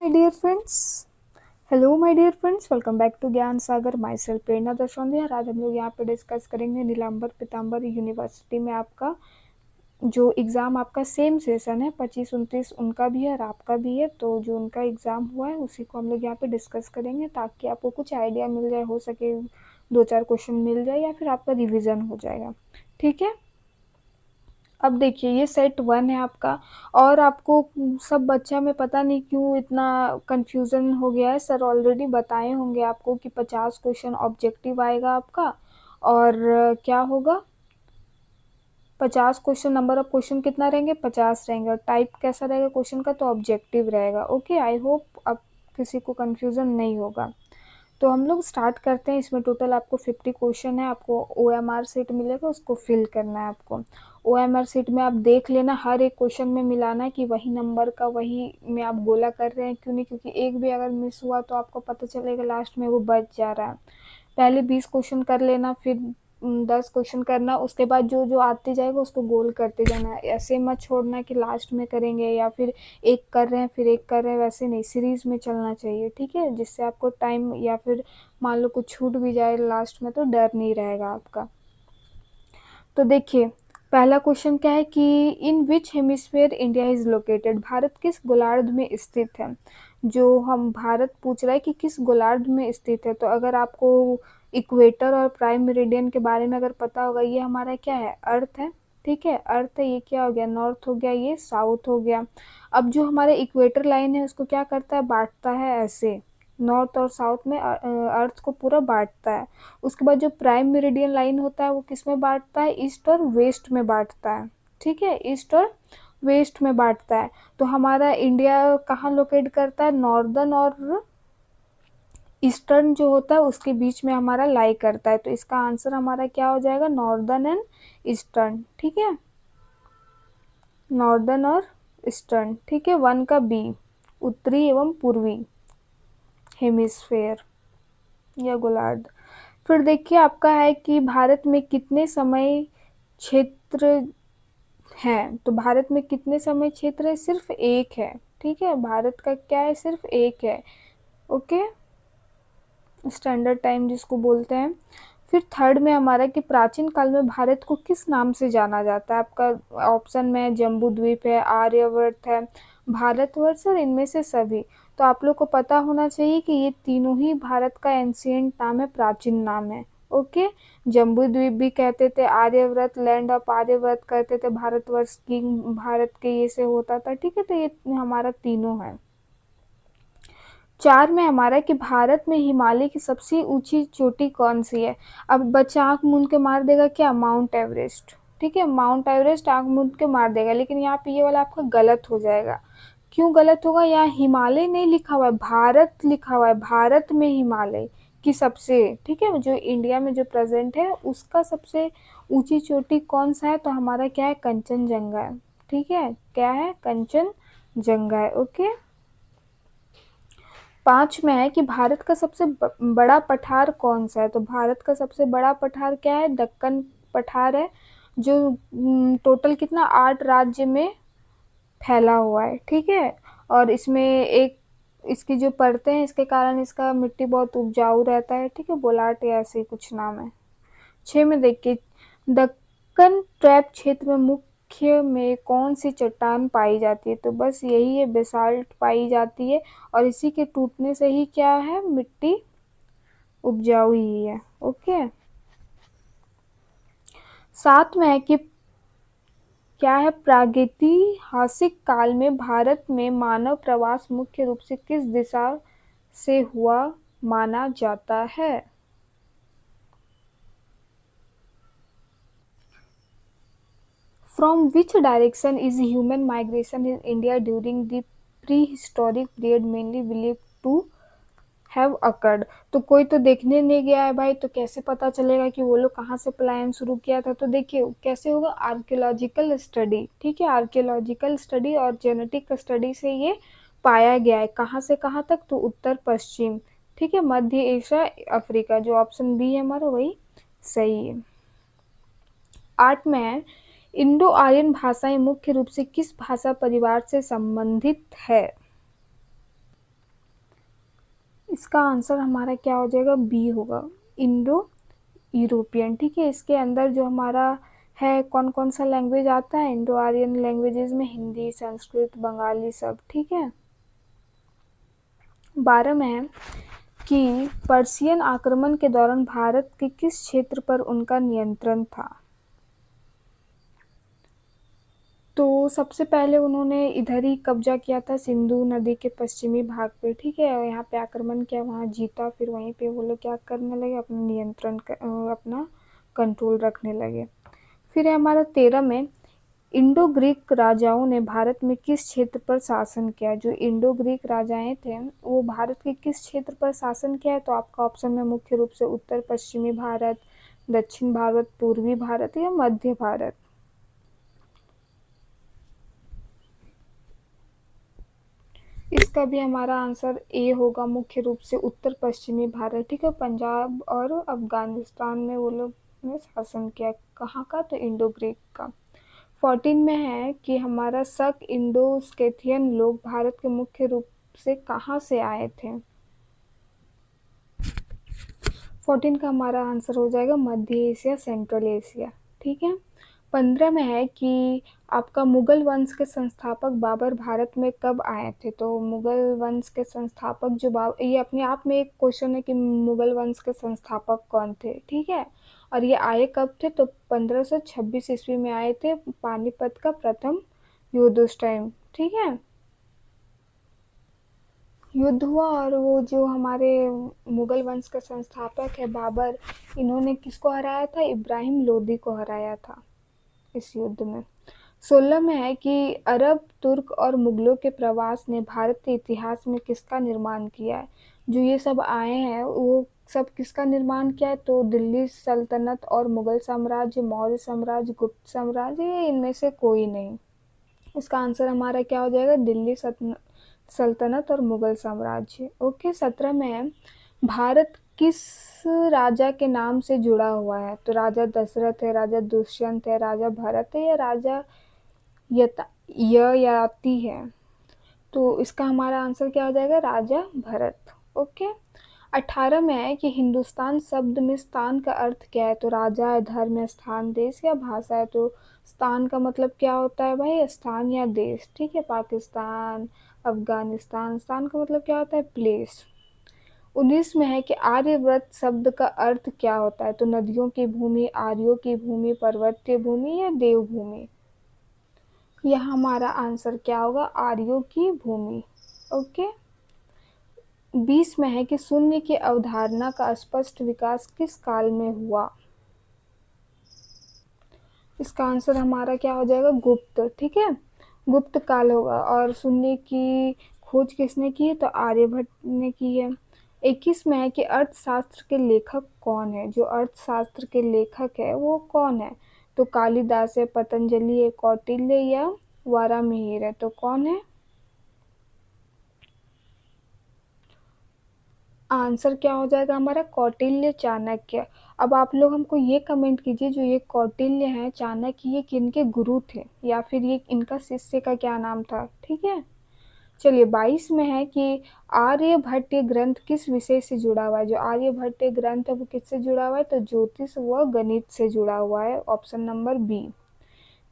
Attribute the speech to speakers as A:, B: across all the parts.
A: My dear friends, hello my dear friends, welcome back to Gyan Sagar. My self प्रेरणा दर्शौंधे। और आज हम लोग यहाँ पे डिस्कस करेंगे नीलांबर पीताम्बर यूनिवर्सिटी में आपका जो एग्ज़ाम आपका सेम सेशन है 25-29 उनका भी है और आपका भी है। तो जो उनका एग्ज़ाम हुआ है उसी को हम लोग यहाँ पे डिस्कस करेंगे ताकि आपको कुछ आइडिया मिल जाए, हो सके 2-4 क्वेश्चन मिल जाए या फिर आपका रिविज़न हो जाएगा। ठीक है, अब देखिए ये सेट 1 है आपका। और आपको सब बच्चा में पता नहीं क्यों इतना कन्फ्यूज़न हो गया है। सर ऑलरेडी बताए होंगे आपको कि 50 क्वेश्चन ऑब्जेक्टिव आएगा आपका। और क्या होगा, 50 क्वेश्चन, नंबर ऑफ क्वेश्चन कितना रहेंगे, 50 रहेंगे। और टाइप कैसा रहेगा क्वेश्चन का, तो ऑब्जेक्टिव रहेगा। ओके, आई होप अब किसी को कन्फ्यूज़न नहीं होगा। तो हम लोग स्टार्ट करते हैं। इसमें टोटल आपको 50 क्वेश्चन है। आपको OMR शीट मिलेगा, उसको फिल करना है आपको। OMR शीट में आप देख लेना, हर एक क्वेश्चन में मिलाना है कि वही नंबर का वही में आप गोला कर रहे हैं। क्यों नहीं, क्योंकि एक भी अगर मिस हुआ तो आपको पता चलेगा लास्ट में वो बच जा रहा है। पहले 20 क्वेश्चन कर लेना, फिर 10 क्वेश्चन करना, उसके बाद जो जो आते जाएगा उसको गोल करते जाना। ऐसे मत छोड़ना कि लास्ट में करेंगे या फिर एक कर रहे हैं फिर एक कर रहे हैं, वैसे नहीं, सीरीज में चलना चाहिए। ठीक है, जिससे आपको टाइम या फिर मान लो कुछ छूट भी जाए लास्ट में तो डर नहीं रहेगा आपका। तो देखिए पहला क्वेश्चन क्या है कि in which hemisphere India is located, Bharat किस गोलार्ध में स्थित है। जो हम भारत पूछ रहा है कि किस गोलार्ध में स्थित है। तो अगर आपको इक्वेटर और प्राइम मेरिडियन के बारे में अगर पता होगा, ये हमारा क्या है, अर्थ है। ठीक है, अर्थ है, ये क्या हो गया, नॉर्थ हो गया, ये साउथ हो गया। अब जो हमारे इक्वेटर लाइन है उसको क्या करता है, बांटता है ऐसे, नॉर्थ और साउथ में अर्थ को पूरा बांटता है। उसके बाद जो प्राइम मेरिडियन लाइन होता है वो किस में बांटता है, ईस्ट और वेस्ट में बांटता है। ठीक है, ईस्ट और वेस्ट में बांटता है। तो हमारा इंडिया कहाँ लोकेट करता है, नॉर्दर्न और ईस्टर्न जो होता है उसके बीच में हमारा लाई करता है। तो इसका आंसर हमारा क्या हो जाएगा, नॉर्दर्न एंड ईस्टर्न। ठीक है, नॉर्दर्न और ईस्टर्न। ठीक है, 1 का बी, उत्तरी एवं पूर्वी हेमिस्फेयर या गोलार्ध। फिर देखिए आपका है कि भारत में कितने समय क्षेत्र हैं। तो भारत में कितने समय क्षेत्र है, सिर्फ एक है। ठीक है, भारत का क्या है, सिर्फ एक है। ओके, स्टैंडर्ड टाइम जिसको बोलते हैं। फिर थर्ड में हमारा कि प्राचीन काल में भारत को किस नाम से जाना जाता है। आपका ऑप्शन में जम्बू द्वीप है, आर्यवर्त है, भारतवर्ष और इनमें से सभी। तो आप लोग को पता होना चाहिए कि ये तीनों ही भारत का एंशिएंट नाम है, प्राचीन नाम है। ओके, जम्बू द्वीप भी कहते थे, आर्यव्रत लैंड ऑफ आर्यव्रत कहते थे, भारतवर्ष किंग भारत के ये से होता था। ठीक है, तो ये हमारा तीनों है। 4 में हमारा कि भारत में हिमालय की सबसे ऊंची चोटी कौन सी है। अब बच्चा आंख मूंद के मार देगा क्या, माउंट एवरेस्ट। ठीक है, माउंट एवरेस्ट आंख मूंद के मार देगा, लेकिन यहाँ पे ये वाला आपका गलत हो जाएगा। क्यों गलत होगा, यहाँ हिमालय नहीं लिखा हुआ है, भारत लिखा हुआ है। भारत में हिमालय की सबसे, ठीक है, जो इंडिया में जो प्रेजेंट है उसका सबसे ऊंची चोटी कौन सा है, तो हमारा क्या है, कंचनजंगा है। ठीक है, क्या है, कंचनजंगा है। ओके, 5 में है कि भारत का सबसे बड़ा पठार कौन सा है। तो भारत का सबसे बड़ा पठार क्या है, दक्कन पठार है, जो टोटल कितना 8 राज्य में फैला हुआ है। ठीक है, और इसमें एक इसकी जो परतें हैं इसके कारण इसका मिट्टी बहुत उपजाऊ रहता है। ठीक है, बोलाट या ऐसे ही कुछ नाम है। 6 में देखिए दक्कन ट्रैप क्षेत्र में मुख्य में कौन सी चट्टान पाई जाती है। तो बस यही है, बेसाल्ट पाई जाती है, और इसी के टूटने से ही क्या है, मिट्टी उपजाऊ ही है। ओके, 7 में है कि क्या है, प्रागैतिहासिक काल में भारत में मानव प्रवास मुख्य रूप से किस दिशा से हुआ माना जाता है। From which direction is human migration in India during the prehistoric period mainly believed to have occurred। तो कोई तो देखने नहीं गया है भाई, तो कैसे पता चलेगा कि वो लोग कहाँ से पलायन शुरू किया था। तो देखिए कैसे होगा, आर्कियोलॉजिकल स्टडी। ठीक है, आर्कियोलॉजिकल स्टडी और जेनेटिक स्टडी से ये पाया गया है। कहाँ से कहाँ तक, तो उत्तर पश्चिम। ठीक है, मध्य एशिया, अफ्रीका। जो ऑप्शन बी है हमारा वही सही है। 8 में है इंडो आर्यन भाषाएं मुख्य रूप से किस भाषा परिवार से संबंधित है। इसका आंसर हमारा क्या हो जाएगा, बी होगा, इंडो यूरोपियन। ठीक है, इसके अंदर जो हमारा है कौन कौन सा लैंग्वेज आता है इंडो आर्यन लैंग्वेजेस में, हिंदी, संस्कृत, बंगाली सब। ठीक है। 12 में है कि पर्शियन आक्रमण के दौरान भारत के किस क्षेत्र पर उनका नियंत्रण था। तो सबसे पहले उन्होंने इधर ही कब्जा किया था, सिंधु नदी के पश्चिमी भाग पे। ठीक है, और यहाँ पे आक्रमण किया, वहाँ जीता, फिर वहीं पे वो लोग क्या करने लगे, अपना अपना कंट्रोल रखने लगे। फिर है हमारा 13 में, इंडो ग्रीक राजाओं ने भारत में किस क्षेत्र पर शासन किया। जो इंडो ग्रीक राजाएं थे वो भारत के किस क्षेत्र पर शासन किया है, तो आपका ऑप्शन में मुख्य रूप से उत्तर पश्चिमी भारत, दक्षिण भारत, पूर्वी भारत या मध्य भारत। इसका भी हमारा आंसर ए होगा, मुख्य रूप से उत्तर पश्चिमी भारत। ठीक है, पंजाब और अफगानिस्तान में वो लोग ने शासन किया। कहाँ का, तो इंडो ग्रीक का। 14 में है कि हमारा शक इंडो स्कैथियन लोग भारत के मुख्य रूप से कहाँ से आए थे। 14 का हमारा आंसर हो जाएगा मध्य एशिया, सेंट्रल एशिया। ठीक है। 15 में है कि आपका मुगल वंश के संस्थापक बाबर भारत में कब आए थे। तो मुगल वंश के संस्थापक जो ये अपने आप में एक क्वेश्चन है कि मुगल वंश के संस्थापक कौन थे। ठीक है, और ये आए कब थे, तो 1526 ईस्वी में आए थे, पानीपत का प्रथम युद्ध उस टाइम। ठीक है, युद्ध हुआ और वो जो हमारे मुगल वंश का संस्थापक है बाबर, इन्होंने किसको हराया था, इब्राहिम लोदी को हराया था इस युद्ध में। 16 में है कि अरब, तुर्क और मुगलों के प्रवास ने भारत के इतिहास में किसका निर्माण किया है। जो ये सब आए हैं वो सब किसका निर्माण किया है, तो दिल्ली सल्तनत और मुगल साम्राज्य, मौर्य साम्राज्य, गुप्त साम्राज्य, या इनमें से कोई नहीं। इसका आंसर हमारा क्या हो जाएगा, दिल्ली सल्तनत और मुगल साम्राज्य। ओके। 17 में है, भारत किस राजा के नाम से जुड़ा हुआ है। तो राजा दशरथ है, राजा दुष्यंत है, राजा भरत है, या राजा ययाति है। तो इसका हमारा आंसर क्या हो जाएगा, राजा भरत। ओके। 18 में है कि हिंदुस्तान शब्द में स्थान का अर्थ क्या है। तो राजा है, धर्म है, स्थान, देश या भाषा है। तो स्थान का मतलब क्या होता है भाई, स्थान या देश। ठीक है, पाकिस्तान, अफगानिस्तान। स्थान का मतलब क्या होता है, प्लेस। 19 में है कि आर्यव्रत शब्द का अर्थ क्या होता है। तो नदियों की भूमि, आर्यों की भूमि, पर्वतीय भूमि या देवभूमि। यह हमारा आंसर क्या होगा, आर्यों की भूमि। ओके। 20 में है कि शून्य की अवधारणा का स्पष्ट विकास किस काल में हुआ। इसका आंसर हमारा क्या हो जाएगा, गुप्त। ठीक है, गुप्त काल होगा। और शून्य की खोज किसने की है, तो आर्यभट्ट ने की है। 21 में है कि अर्थशास्त्र के लेखक कौन है। जो अर्थशास्त्र के लेखक है वो कौन है, तो कालिदास है, पतंजलि है, कौटिल्य या वारामिहिर है। तो कौन है, आंसर क्या हो जाएगा हमारा, कौटिल्य, चाणक्य। अब आप लोग हमको ये कमेंट कीजिए, जो ये कौटिल्य हैं, चाणक्य, ये किनके गुरु थे, या फिर ये इनका शिष्य का क्या नाम था। ठीक है। चलिए 22 में है कि आर्यभट्ट ग्रंथ किस विषय से जुड़ा हुआ है। जो आर्यभट्ट ग्रंथ है वो किससे जुड़ा हुआ है, तो ज्योतिष व गणित से जुड़ा हुआ है, ऑप्शन नंबर बी।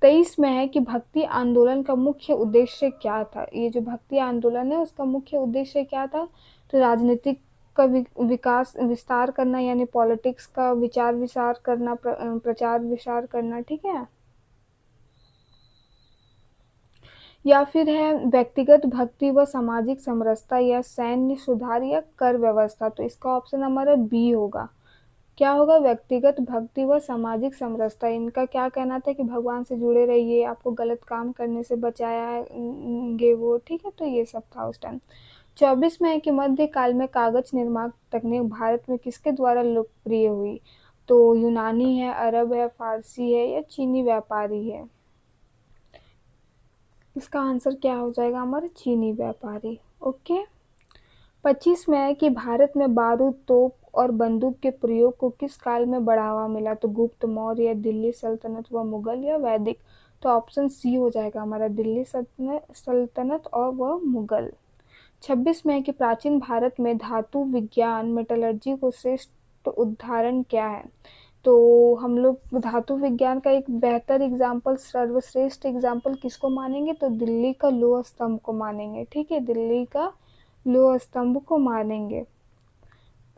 A: 23 में है कि भक्ति आंदोलन का मुख्य उद्देश्य क्या था। ये जो भक्ति आंदोलन है उसका मुख्य उद्देश्य क्या था, तो राजनीतिक का विकास विस्तार करना, यानी पॉलिटिक्स का विचार विचार करना, प्रचार विचार करना। ठीक है, या फिर है व्यक्तिगत भक्ति व सामाजिक समरसता, या सैन्य सुधार, या कर व्यवस्था। तो इसका ऑप्शन हमारा बी होगा। क्या होगा, व्यक्तिगत भक्ति व सामाजिक समरसता। इनका क्या कहना था कि भगवान से जुड़े रहिए, आपको गलत काम करने से बचाएंगे वो। ठीक है, तो ये सब था उस टाइम। 24 में है कि मध्यकाल में कागज निर्माण तकनीक भारत में किसके द्वारा लोकप्रिय हुई। तो यूनानी है, अरब है, फारसी है, या चीनी व्यापारी है। इसका आंसर क्या हो जाएगा हमारा, चीनी व्यापारी। ओके। 25 में है कि भारत में बारूद, तोप और बंदूक के प्रयोग को किस काल में बढ़ावा मिला। तो गुप्त, मौर्य, दिल्ली सल्तनत व मुगल, या वैदिक। तो ऑप्शन सी हो जाएगा हमारा, दिल्ली सल्तनत और वह मुगल। 26 में है कि प्राचीन भारत में धातु विज्ञान मेटलर्जी को श्रेष्ठ उदाहरण क्या है। तो हम लोग धातु विज्ञान का एक बेहतर एग्जाम्पल, सर्वश्रेष्ठ एग्जाम्पल किसको मानेंगे, तो दिल्ली का लोह स्तंभ को मानेंगे। ठीक है, दिल्ली का लोह स्तंभ को मानेंगे।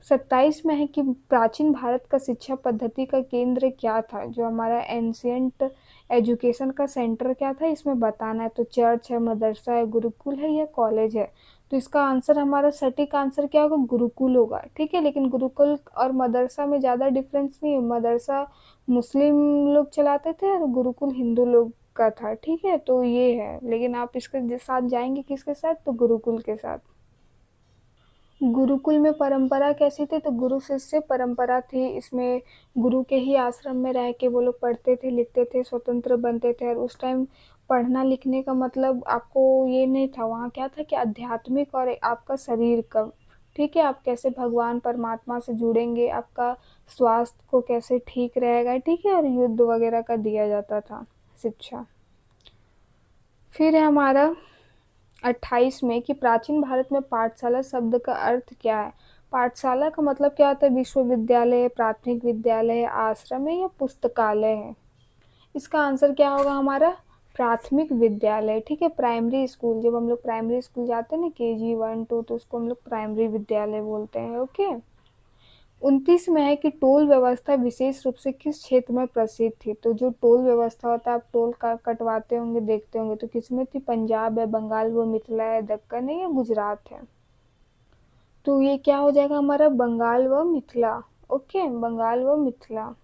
A: 27 में है कि प्राचीन भारत का शिक्षा पद्धति का केंद्र क्या था, जो हमारा एंशियंट एजुकेशन का सेंटर क्या था, इसमें बताना है। तो चर्च है, मदरसा है, गुरुकुल है या कॉलेज है। तो इसका आंसर, हमारा सटीक आंसर क्या होगा, गुरुकुल होगा। ठीक है, लेकिन गुरुकुल और मदरसा में ज़्यादा डिफरेंस नहीं है। मदरसा मुस्लिम लोग चलाते थे और गुरुकुल हिंदू लोग का था। ठीक है, तो ये है, लेकिन आप इसके साथ जाएंगे किसके साथ, तो गुरुकुल के साथ। गुरुकुल में परंपरा कैसी थी, तो गुरु शिष्य परंपरा थी। इसमें गुरु के ही आश्रम में रह के वो लोग पढ़ते थे, लिखते थे, स्वतंत्र बनते थे। और उस टाइम पढ़ना लिखने का मतलब आपको ये नहीं था, वहाँ क्या था कि आध्यात्मिक और आपका शरीर का, ठीक है, आप कैसे भगवान परमात्मा से जुड़ेंगे, आपका स्वास्थ्य को कैसे ठीक रहेगा। ठीक है, और युद्ध वगैरह का दिया जाता था शिक्षा। फिर है हमारा 28 में कि प्राचीन भारत में पाठशाला शब्द का अर्थ क्या है। पाठशाला का मतलब क्या होता है, विश्वविद्यालय, प्राथमिक विद्यालय, आश्रम है या पुस्तकालय है। इसका आंसर क्या होगा हमारा, प्राथमिक विद्यालय। ठीक है, प्राइमरी स्कूल, जब हम लोग प्राइमरी स्कूल जाते हैं ना, KG 1 2, तो उसको हम लोग प्राइमरी विद्यालय बोलते हैं। ओके। 29 में है कि टोल व्यवस्था विशेष रूप से किस क्षेत्र में प्रसिद्ध थी। तो जो टोल व्यवस्था होता है, आप टोल का कटवाते होंगे, देखते होंगे, तो किसमें थी, पंजाब है, बंगाल व मिथिला है, दक्कन है या गुजरात है। तो ये क्या हो जाएगा हमारा, बंगाल व मिथिला। ओके, बंगाल व मिथिला।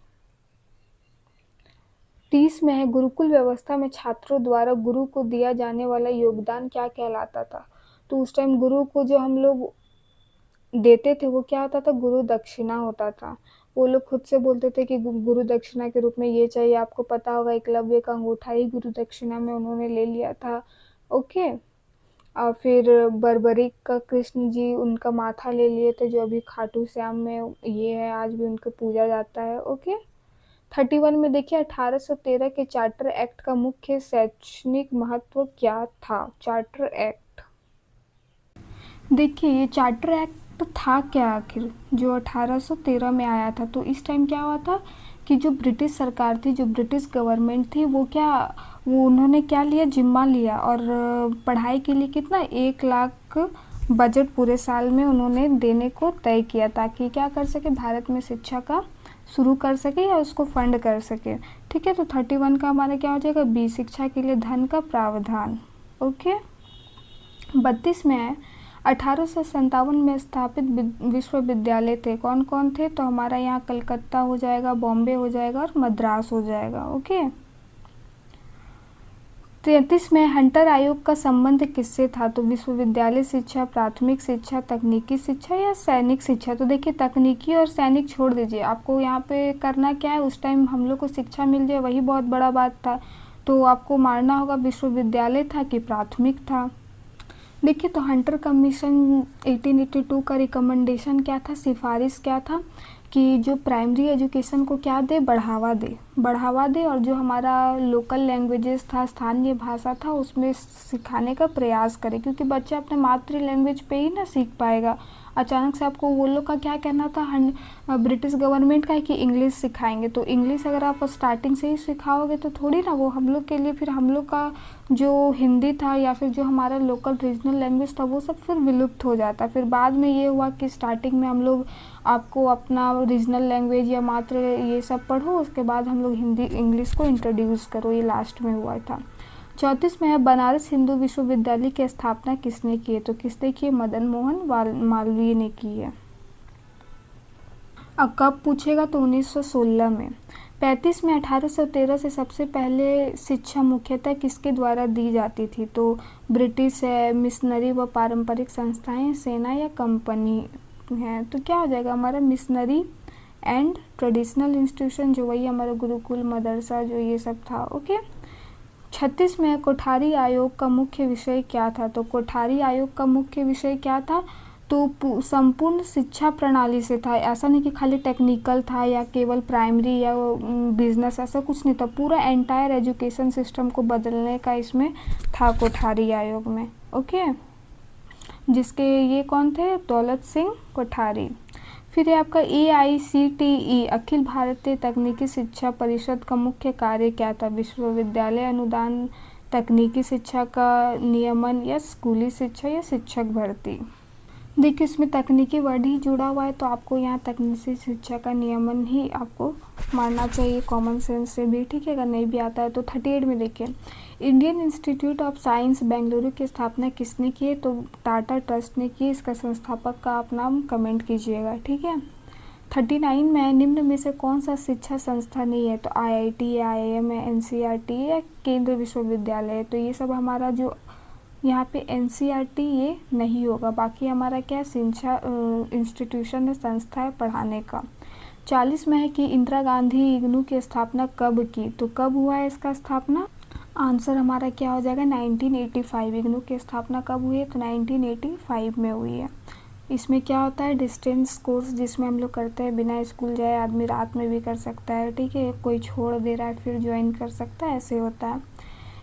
A: 30 में है गुरुकुल व्यवस्था में छात्रों द्वारा गुरु को दिया जाने वाला योगदान क्या कहलाता था। तो उस टाइम गुरु को जो हम लोग देते थे वो क्या होता था, गुरु दक्षिणा होता था। वो लोग खुद से बोलते थे कि गुरु दक्षिणा के रूप में ये चाहिए। आपको पता होगा एकलव्य का अंगूठा ही गुरु दक्षिणा में उन्होंने ले लिया था। ओके। और फिर बर्बरिक का कृष्ण जी उनका माथा ले लिए थे, जो अभी खाटू श्याम में ये है, आज भी उनका पूजा जाता है। ओके। 31 में देखिए 1813 के चार्टर एक्ट का मुख्य शैक्षणिक महत्व क्या था। चार्टर एक्ट, देखिए ये चार्टर एक्ट था क्या आखिर, जो 1813 में आया था। तो इस टाइम क्या हुआ था कि जो ब्रिटिश सरकार थी, जो ब्रिटिश गवर्नमेंट थी, वो उन्होंने क्या लिया, जिम्मा लिया। और पढ़ाई के लिए कितना, 1 लाख बजट पूरे साल में उन्होंने देने को तय किया, ताकि क्या कर सके, भारत में शिक्षा का शुरू कर सके या उसको फंड कर सके। ठीक है, तो 31 का हमारा क्या हो जाएगा, बी, शिक्षा के लिए धन का प्रावधान। ओके। 32 में है 1857 में स्थापित विश्वविद्यालय थे, कौन कौन थे, तो हमारा यहाँ कलकत्ता हो जाएगा, बॉम्बे हो जाएगा और मद्रास हो जाएगा। ओके। 33 में हंटर आयोग का संबंध किससे था। तो विश्वविद्यालय शिक्षा, प्राथमिक शिक्षा, तकनीकी शिक्षा या सैनिक शिक्षा। तो देखिए तकनीकी और सैनिक छोड़ दीजिए, आपको यहाँ पे करना क्या है, उस टाइम हम लोग को शिक्षा मिल जाए वही बहुत बड़ा बात था। तो आपको मानना होगा विश्वविद्यालय था कि प्राथमिक था। देखिए तो हंटर कमीशन 1882 का रिकमेंडेशन क्या था, सिफारिश क्या था, कि जो प्राइमरी एजुकेशन को क्या दे, बढ़ावा दे और जो हमारा लोकल लैंग्वेजेस था, स्थानीय भाषा था, उसमें सिखाने का प्रयास करे, क्योंकि बच्चा अपने मातृ लैंग्वेज पे ही ना सीख पाएगा। अचानक से आपको वो लोग का क्या कहना था, ब्रिटिश गवर्नमेंट का है कि इंग्लिश सिखाएंगे। तो इंग्लिश अगर आप स्टार्टिंग से ही सिखाओगे तो थोड़ी ना वो हम लोग के लिए, फिर हम लोग का जो हिंदी था या फिर जो हमारा लोकल रीजनल लैंग्वेज था वो सब फिर विलुप्त हो जाता। फिर बाद में ये हुआ कि स्टार्टिंग में हम लोग आपको अपना रीजनल लैंग्वेज या मात्र ये सब पढ़ो, उसके बाद हम लोग हिंदी इंग्लिश को इंट्रोड्यूस करो, ये लास्ट में हुआ था। 34 में है बनारस हिंदू विश्वविद्यालय की स्थापना किसने की है। तो किसने की है, मदन मोहन मालवीय ने की है। अब कब पूछेगा, तो 1916 में। 35 में 1813 से सबसे पहले शिक्षा मुख्यतः किसके द्वारा दी जाती थी। तो ब्रिटिश है, मिशनरी व पारंपरिक संस्थाएं, सेना या कंपनी है। तो क्या हो जाएगा हमारा, मिशनरी एंड ट्रेडिशनल इंस्टीट्यूशन, जो वही हमारा गुरुकुल, मदरसा, जो ये सब था। ओके। 36 में कोठारी आयोग का मुख्य विषय क्या था। तो कोठारी आयोग का मुख्य विषय क्या था, तो संपूर्ण शिक्षा प्रणाली से था। ऐसा नहीं कि खाली टेक्निकल था या केवल प्राइमरी या बिजनेस, ऐसा कुछ नहीं था, पूरा एंटायर एजुकेशन सिस्टम को बदलने का इसमें था कोठारी आयोग में। ओके। जिसके ये कौन थे, दौलत सिंह कोठारी। फिर है आपका AICTE अखिल भारतीय तकनीकी शिक्षा परिषद का मुख्य कार्य क्या था, विश्वविद्यालय अनुदान, तकनीकी शिक्षा का नियमन या स्कूली शिक्षा या शिक्षक भर्ती। देखिए इसमें तकनीकी वर्ड ही जुड़ा हुआ है तो आपको यहाँ तकनीकी शिक्षा का नियमन ही आपको मानना चाहिए कॉमन सेंस से भी, ठीक है। अगर नहीं भी आता है तो 38 में देखिए Indian institute of science Bengaluru की स्थापना किसने की है, तो टाटा ट्रस्ट ने की। इसका संस्थापक का आप नाम कमेंट कीजिएगा, ठीक है। 39 में निम्न में से कौन सा शिक्षा संस्था नहीं है, तो IIT है, IIM है, NCERT या केंद्रीय विश्वविद्यालय है। तो ये सब हमारा जो यहाँ पे NCERT ये नहीं होगा, बाकी हमारा क्या शिक्षा इंस्टीट्यूशन है, संस्था है पढ़ाने का। 40 में है कि इंदिरा गांधी इग्नू की स्थापना कब की, तो कब हुआ है इसका स्थापना, आंसर हमारा क्या हो जाएगा 1985। इग्नू की स्थापना कब हुई है, तो 1985 में हुई है। इसमें क्या होता है, डिस्टेंस कोर्स जिसमें हम लोग करते हैं, बिना स्कूल जाए आदमी रात में भी कर सकता है, ठीक है। कोई छोड़ दे रहा है फिर ज्वाइन कर सकता है, ऐसे होता है।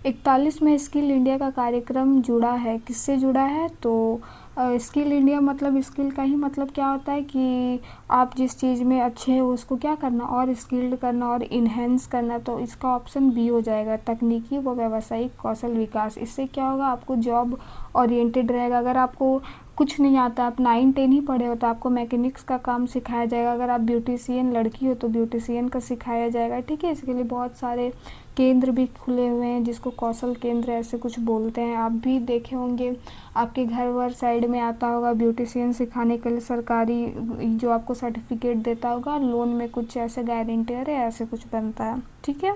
A: 41 में स्किल इंडिया का कार्यक्रम जुड़ा है, किससे जुड़ा है, तो स्किल इंडिया मतलब स्किल का ही मतलब क्या होता है कि आप जिस चीज़ में अच्छे हैं उसको क्या करना और स्किल्ड करना और इन्हेंस करना। तो इसका ऑप्शन बी हो जाएगा, तकनीकी व व्यावसायिक कौशल विकास। इससे क्या होगा, आपको जॉब ओरिएंटेड रहेगा। अगर आपको कुछ नहीं आता, आप 9-10 ही पढ़े हो तो आपको मैकेनिक्स का काम सिखाया जाएगा। अगर आप ब्यूटिशियन लड़की हो तो ब्यूटिशियन का सिखाया जाएगा, ठीक है। इसके लिए बहुत सारे केंद्र भी खुले हुए हैं जिसको कौशल केंद्र ऐसे कुछ बोलते हैं। आप भी देखे होंगे, आपके घर वर साइड में आता होगा ब्यूटिशियन सिखाने के लिए, सरकारी जो आपको सर्टिफिकेट देता होगा, लोन में कुछ ऐसे गारंटर है, ऐसे कुछ बनता है, ठीक है।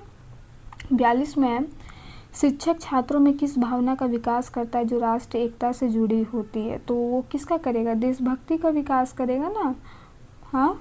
A: 42 में शिक्षक छात्रों में किस भावना का विकास करता है जो राष्ट्र एकता से जुड़ी होती है, तो वो किसका करेगा, देशभक्ति का विकास करेगा ना, हाँ।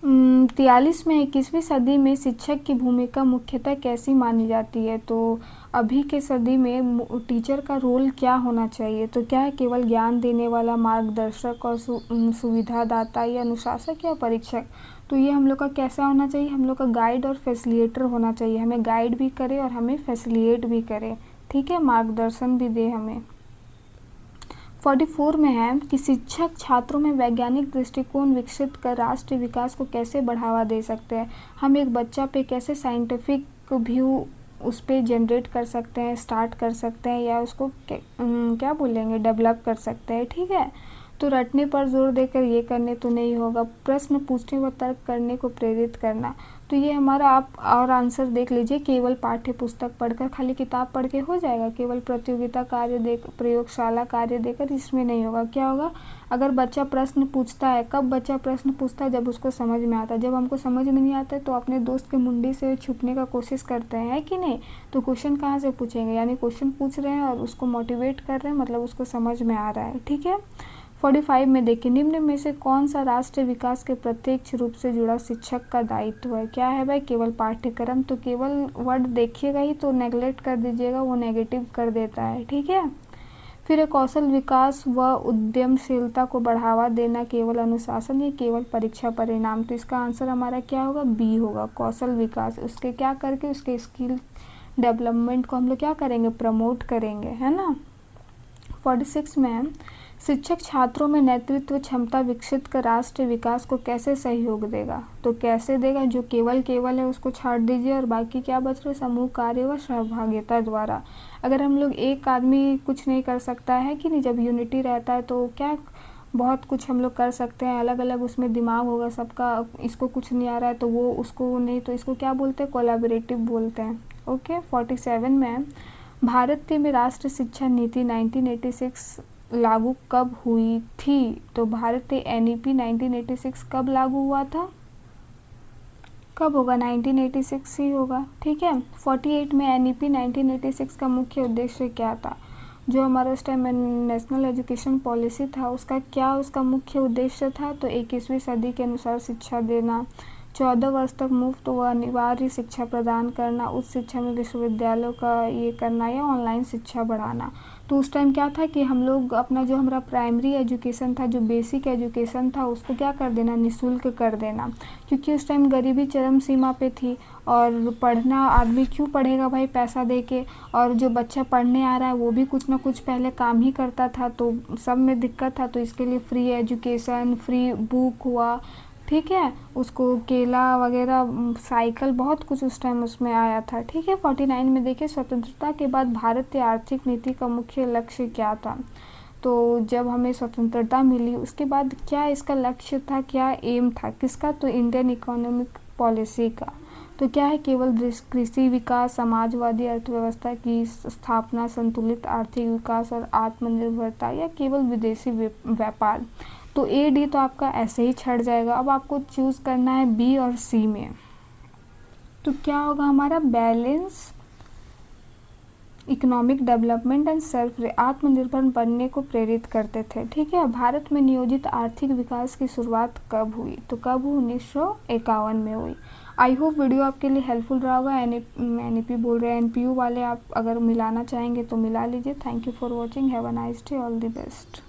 A: 43 में 21वीं सदी में शिक्षक की भूमिका मुख्यतः कैसी मानी जाती है, तो अभी के सदी में टीचर का रोल क्या होना चाहिए, तो क्या है, केवल ज्ञान देने वाला, मार्गदर्शक और सुविधादाता या अनुशासक या परीक्षक। तो ये हम लोग का कैसा होना चाहिए, हम लोग का गाइड और फैसिलिटेटर होना चाहिए, हमें गाइड भी करे और हमें फैसिलिटेट भी करे, ठीक है, मार्गदर्शन भी दे हमें। 44 में है कि शिक्षक छात्रों में वैज्ञानिक दृष्टिकोण विकसित कर राष्ट्रीय विकास को कैसे बढ़ावा दे सकते हैं। हम एक बच्चा पे कैसे साइंटिफिक व्यू उस पर जनरेट कर सकते हैं, स्टार्ट कर सकते हैं, या उसको क्या बोलेंगे, डेवलप कर सकते हैं, ठीक है। तो रटने पर जोर देकर ये करने तो नहीं होगा, प्रश्न पूछने व तर्क करने को प्रेरित करना। तो ये हमारा आप और आंसर देख लीजिए, केवल पाठ्य पुस्तक पढ़कर, खाली किताब पढ़ के हो जाएगा, केवल प्रतियोगिता कार्य दे, प्रयोगशाला कार्य देकर इसमें नहीं होगा। क्या होगा, अगर बच्चा प्रश्न पूछता है, कब बच्चा प्रश्न पूछता है, जब उसको समझ में आता है। जब हमको समझ में नहीं आता है तो अपने दोस्त के मुंडी से छुपने का कोशिश करते हैं कि नहीं, तो क्वेश्चन कहाँ से पूछेंगे, यानी क्वेश्चन पूछ रहे हैं और उसको मोटिवेट कर रहे हैं, मतलब उसको समझ में आ रहा है, ठीक है। 45 में देखिए निम्न में से कौन सा राष्ट्रीय विकास के प्रत्यक्ष रूप से जुड़ा शिक्षक का दायित्व है, क्या है भाई, केवल पाठ्यक्रम। तो केवल वर्ड देखिएगा ही तो नेगलेक्ट कर दीजिएगा, वो नेगेटिव कर देता है, ठीक है। फिर कौशल विकास व उद्यमशीलता को बढ़ावा देना, केवल अनुशासन या केवल परीक्षा परिणाम। तो इसका आंसर हमारा क्या होगा, बी होगा, कौशल विकास। उसके क्या करके, उसके स्किल डेवलपमेंट को हम लोग क्या करेंगे, प्रमोट करेंगे, है ना। 46 में शिक्षक छात्रों में नेतृत्व क्षमता विकसित कर राष्ट्रीय विकास को कैसे सहयोग देगा, तो कैसे देगा, जो केवल है उसको छाड़ दीजिए और बाकी क्या बच रहा है, समूह कार्य व सहभागिता द्वारा। अगर हम लोग एक आदमी कुछ नहीं कर सकता है कि नहीं, जब यूनिटी रहता है तो क्या बहुत कुछ हम लोग कर सकते हैं, अलग अलग उसमें दिमाग होगा सबका, इसको कुछ नहीं आ रहा है तो वो उसको नहीं, तो इसको क्या बोलते हैं, कोलैबोरेटिव बोलते हैं, ओके। 47 में भारत में राष्ट्रीय शिक्षा नीति 1986 लागू कब हुई थी, तो भारतीय NEP 1986 कब लागू हुआ था, कब होगा, 1986 ही होगा, ठीक है। 48 में NEP 1986 का मुख्य उद्देश्य क्या था, जो हमारा उस टाइम नेशनल एजुकेशन पॉलिसी था उसका क्या उसका मुख्य उद्देश्य था, तो 21वीं सदी के अनुसार शिक्षा देना, 14 वर्ष तक मुफ्त व अनिवार्य शिक्षा प्रदान करना, उच्च शिक्षा में विश्वविद्यालयों का ये करना या ऑनलाइन शिक्षा बढ़ाना। तो उस टाइम क्या था कि हम लोग अपना जो हमारा प्राइमरी एजुकेशन था, जो बेसिक एजुकेशन था, उसको क्या कर देना, निःशुल्क कर देना, क्योंकि उस टाइम गरीबी चरम सीमा पे थी। और पढ़ना आदमी क्यों पढ़ेगा भाई पैसा दे के, और जो बच्चा पढ़ने आ रहा है वो भी कुछ ना कुछ पहले काम ही करता था, तो सब में दिक्कत था। तो इसके लिए फ्री एजुकेशन, फ्री बुक हुआ, ठीक है, उसको केला वगैरह, साइकिल, बहुत कुछ उस टाइम उसमें आया था, ठीक है। 49 में देखिए, स्वतंत्रता के बाद भारतीय आर्थिक नीति का मुख्य लक्ष्य क्या था। तो जब हमें स्वतंत्रता मिली उसके बाद क्या इसका लक्ष्य था, क्या एम था किसका, तो इंडियन इकोनॉमिक पॉलिसी का। तो क्या है, केवल कृषि विकास, समाजवादी अर्थव्यवस्था की स्थापना, संतुलित आर्थिक विकास और आत्मनिर्भरता, या केवल विदेशी व्यापार। तो ए डी तो आपका ऐसे ही छट जाएगा। अब आपको चूज़ करना है बी और सी में। तो क्या होगा हमारा, balance economic development and self, आत्मनिर्भर बनने को प्रेरित करते थे, ठीक है। भारत में नियोजित आर्थिक विकास की शुरुआत कब हुई, तो कब हुई, 1951 में हुई। आई होप वीडियो आपके लिए हेल्पफुल रहा होगा। एनईपी बोल रहे हैं, एनपीयू वाले आप अगर मिलाना चाहेंगे तो मिला लीजिए। Thank you for watching, have a nice day, all the best.